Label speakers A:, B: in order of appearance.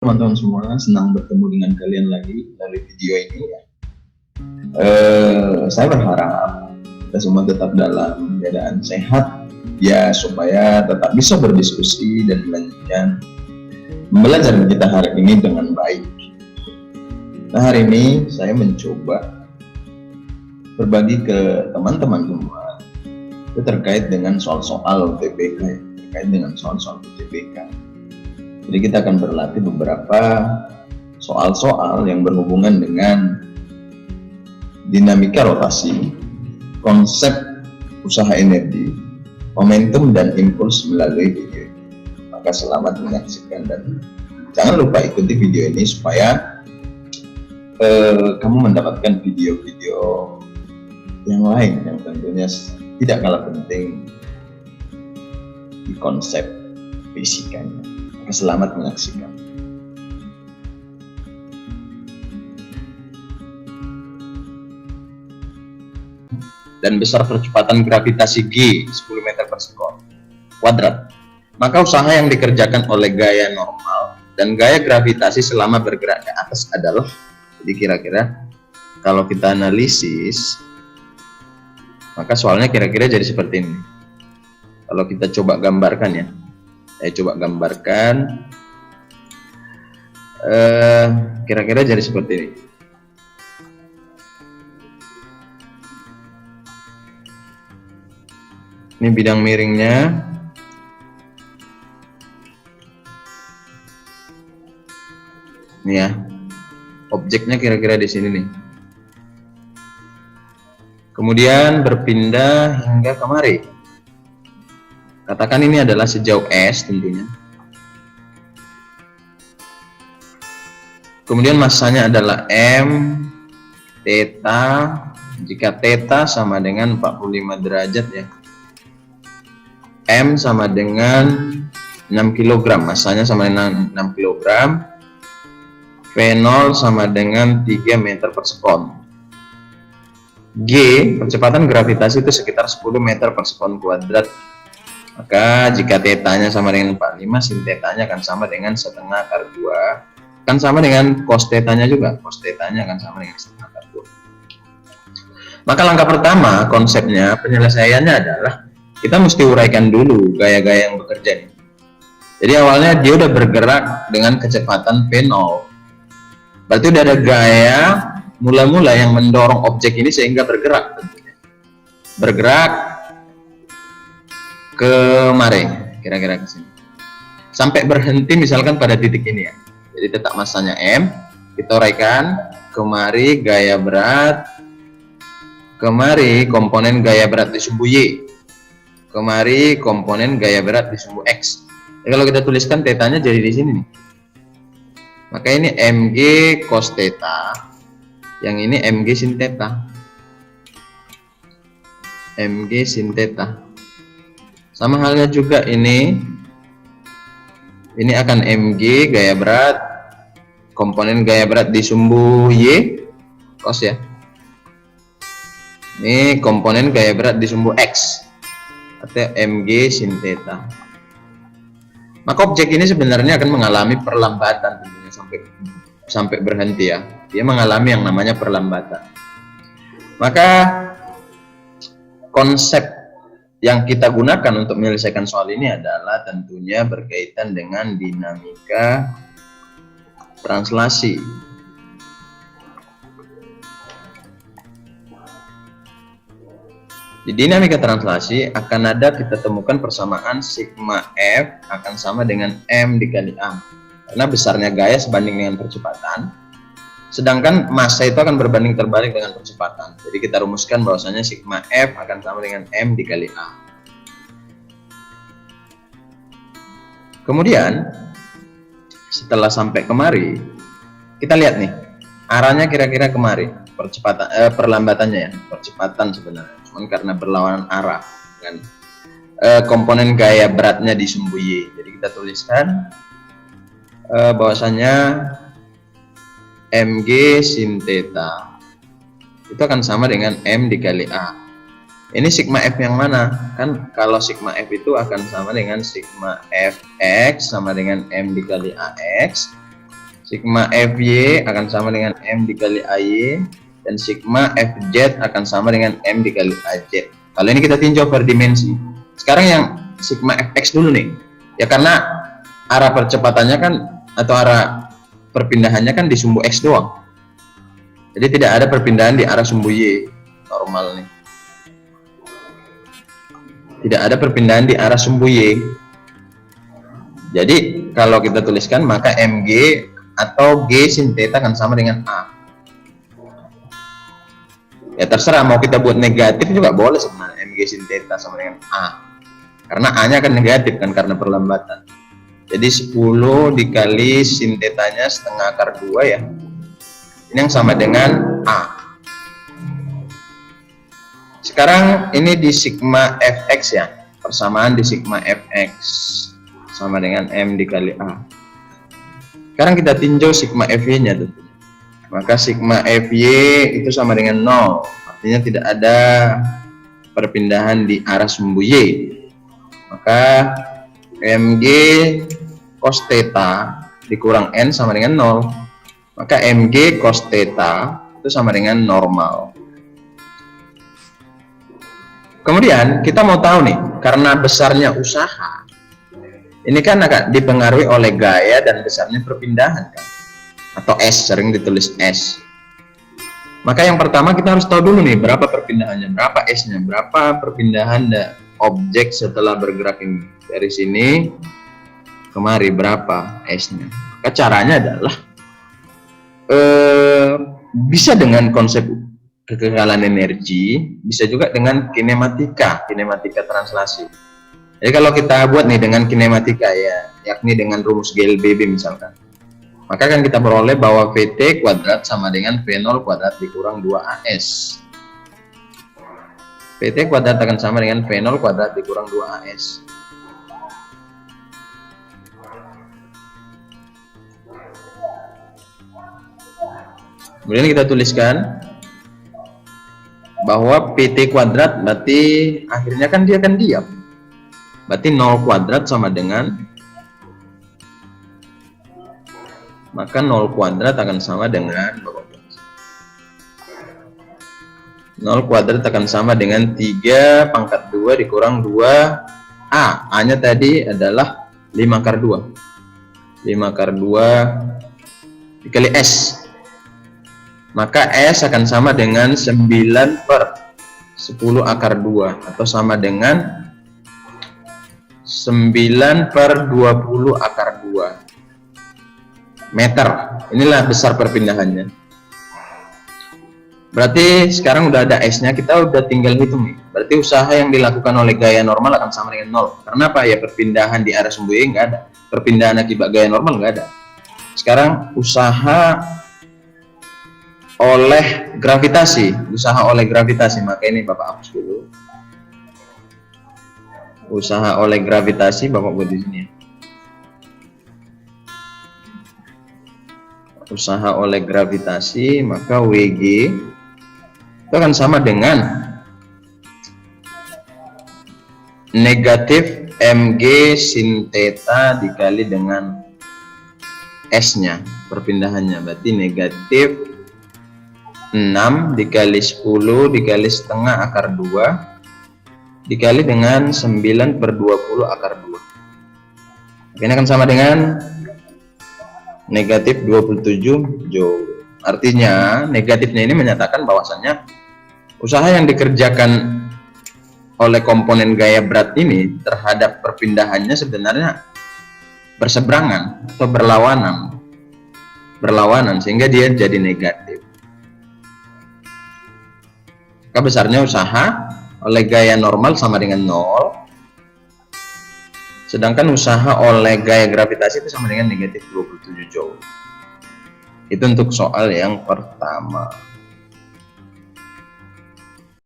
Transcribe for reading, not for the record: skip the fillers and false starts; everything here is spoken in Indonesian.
A: Teman-teman semua, senang bertemu dengan kalian lagi melalui video ini ya. Saya berharap kita semua tetap dalam keadaan sehat ya, supaya tetap bisa berdiskusi dan melanjutkan belajar kita hari ini dengan baik. Nah, hari ini saya mencoba berbagi ke teman-teman semua itu terkait dengan soal-soal UTBK, terkait dengan soal-soal UTBK. Jadi kita akan berlatih beberapa soal-soal yang berhubungan dengan dinamika rotasi, konsep usaha energi, momentum dan impuls melalui video ini. Maka selamat menyaksikan dan jangan lupa ikuti video ini supaya kamu mendapatkan video-video yang lain yang tentunya tidak kalah penting di konsep fisikanya. Selamat menyaksikan. Dan besar percepatan gravitasi G 10 meter per sekon kuadrat. Maka usaha yang dikerjakan oleh gaya normal dan gaya gravitasi selama bergerak ke atas adalah, jadi kira-kira kalau kita analisis, maka soalnya kira-kira jadi seperti ini. Kalau kita coba gambarkan ya. Saya coba gambarkan kira-kira jadi seperti ini. Ini bidang miringnya. Ini ya. Objeknya kira-kira di sini nih. Kemudian berpindah hingga kemari. Katakan ini adalah sejauh S tentunya. Kemudian masanya adalah M, theta, jika theta sama dengan 45 derajat ya. M sama dengan 6 kg, masanya sama dengan 6 kg. V0 sama dengan 3 meter per sekon. G, percepatan gravitasi itu sekitar 10 meter per sekon kuadrat. Maka jika tetanya sama dengan 45, sin tetanya akan sama dengan setengah akar 2. Akan sama dengan cos tetanya juga. Cos tetanya akan sama dengan setengah akar 2. Maka langkah pertama konsepnya, penyelesaiannya adalah kita mesti uraikan dulu gaya-gaya yang bekerja ini. Jadi awalnya dia udah bergerak dengan kecepatan V0. Berarti udah ada gaya mula-mula yang mendorong objek ini sehingga bergerak tentunya. Bergerak kemari, kira-kira ke sini. Sampai berhenti misalkan pada titik ini ya. Jadi tetap masanya M, kita uraikan kemari gaya berat, kemari komponen gaya berat di sumbu Y, kemari komponen gaya berat di sumbu X. Jadi kalau kita tuliskan tetanya jadi di sini nih. Maka ini Mg cos theta, yang ini Mg sin theta. Mg sin theta. Sama halnya juga ini akan Mg gaya berat, komponen gaya berat di sumbu Y, cos ya. Ini komponen gaya berat di sumbu X, atau Mg sin theta. Maka objek ini sebenarnya akan mengalami perlambatan tentunya sampai berhenti ya. Dia mengalami yang namanya perlambatan. Maka konsep yang kita gunakan untuk menyelesaikan soal ini adalah tentunya berkaitan dengan dinamika translasi. Di dinamika translasi akan ada kita temukan persamaan sigma F akan sama dengan M dikali A. Karena besarnya gaya sebanding dengan percepatan, sedangkan massa itu akan berbanding terbalik dengan percepatan. Jadi kita rumuskan bahwasanya sigma F akan sama dengan M dikali A. Kemudian setelah sampai kemari, kita lihat nih arahnya kira-kira kemari. Percepatan perlambatannya ya, percepatan sebenarnya. Cuman karena berlawanan arah dengan komponen gaya beratnya di sumbu Y. Jadi kita tuliskan bahwasanya Mg sin theta itu akan sama dengan M dikali A. Ini sigma F yang mana? Kan kalau sigma F itu akan sama dengan sigma Fx sama dengan M dikali AX. Sigma Fy akan sama dengan M dikali AY, dan sigma Fz akan sama dengan M dikali AZ. Kalau ini kita tinjau per dimensi. Sekarang yang sigma Fx dulu nih, ya karena arah percepatannya kan atau arah perpindahannya kan di sumbu X doang, jadi tidak ada perpindahan di arah sumbu Y normal nih, tidak ada perpindahan di arah sumbu Y. Jadi kalau kita tuliskan maka Mg atau G sin theta akan sama dengan A. Ya terserah, mau kita buat negatif juga boleh sebenarnya, Mg sin theta sama dengan A, karena A nya akan negatif kan karena perlambatan. Jadi 10 dikali sin theta-nya setengah akar 2 ya, ini yang sama dengan A. Sekarang ini di sigma Fx ya, persamaan di sigma Fx sama dengan M dikali A. Sekarang kita tinjau sigma Fy nya tentunya. Maka sigma Fy itu sama dengan 0, artinya tidak ada perpindahan di arah sumbu Y. Maka Mg cos theta dikurang N sama dengan 0, maka Mg cos theta itu sama dengan normal. Kemudian kita mau tahu nih, karena besarnya usaha ini kan akan dipengaruhi oleh gaya dan besarnya perpindahan kan, atau S, sering ditulis S. Maka yang pertama kita harus tahu dulu nih berapa perpindahannya, berapa S-nya, berapa perpindahan objek setelah bergerak ini. Dari sini kemari berapa S-nya. Maka caranya adalah bisa dengan konsep kekekalan energi, bisa juga dengan kinematika translasi. Jadi kalau kita buat nih dengan kinematika ya, yakni dengan rumus GLBB misalkan, maka kan kita beroleh bahwa Vt kuadrat sama dengan V0 kuadrat dikurang 2AS. Vt kuadrat akan sama dengan V0 kuadrat dikurang 2AS. Kemudian kita tuliskan bahwa Pt kuadrat berarti akhirnya kan dia akan diam. Berarti 0 kuadrat sama dengan, maka 0 kuadrat akan sama dengan 0 kuadrat akan sama dengan 3 pangkat 2 dikurang 2A. A nya tadi adalah 5 akar 2, 5 akar 2 dikali S, maka S akan sama dengan 9 per 10 akar 2 atau sama dengan 9 per 20 akar 2 meter. Inilah besar perpindahannya. Berarti sekarang udah ada S-nya, kita udah tinggal hitung nih. Berarti usaha yang dilakukan oleh gaya normal akan sama dengan 0. Karena apa? Ya perpindahan di arah sumbu Y nggak ada. Perpindahan akibat gaya normal nggak ada. Sekarang usaha oleh gravitasi, maka ini Bapak hapus dulu. Usaha oleh gravitasi Bapak buat di sini ya. Usaha oleh gravitasi, maka Wg itu akan sama dengan negatif Mg sin theta dikali dengan S-nya, perpindahannya. Berarti negatif 6 dikali 10 dikali setengah akar 2 dikali dengan 9 per 20 akar 2. Ini akan sama dengan negatif 27 Joule. Artinya negatifnya ini menyatakan bahwasannya usaha yang dikerjakan oleh komponen gaya berat ini terhadap perpindahannya sebenarnya berseberangan atau berlawanan sehingga dia jadi negatif. Maka besarnya usaha oleh gaya normal sama dengan 0, sedangkan usaha oleh gaya gravitasi itu sama dengan negatif 27 Joule. Itu untuk soal yang pertama.